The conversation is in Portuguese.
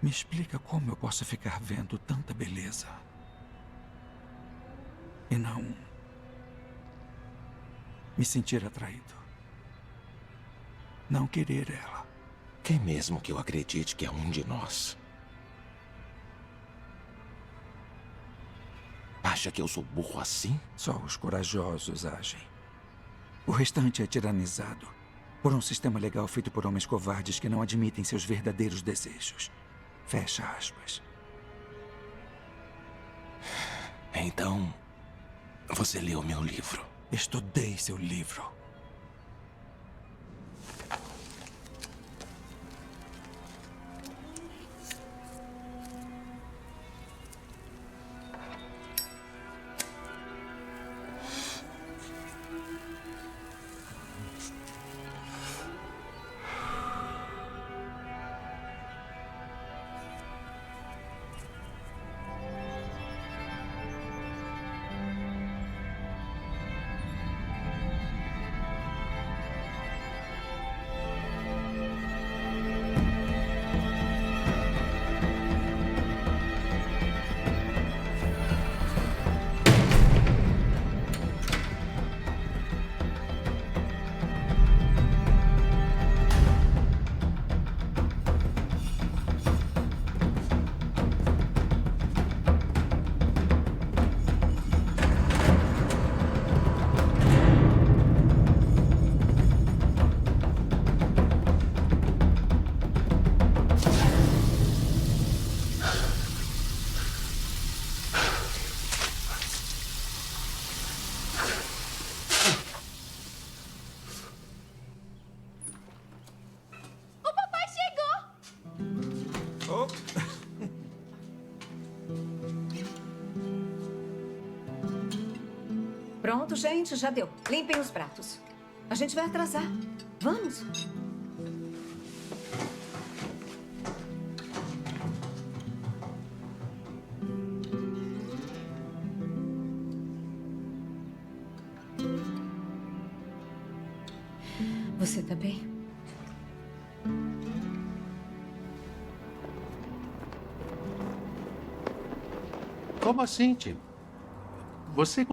Me explica como eu posso ficar vendo tanta beleza e não me sentir atraído. Não querer ela. Quer mesmo que eu acredite que é um de nós? Acha que eu sou burro assim? Só os corajosos agem. O restante é tiranizado por um sistema legal feito por homens covardes que não admitem seus verdadeiros desejos. Fecha aspas. Então, você leu meu livro. Estudei seu livro. O papai chegou! Oh. Pronto, gente, já deu. Limpem os pratos. A gente vai atrasar. Vamos. Você tá bem? Como assim, Tim? Você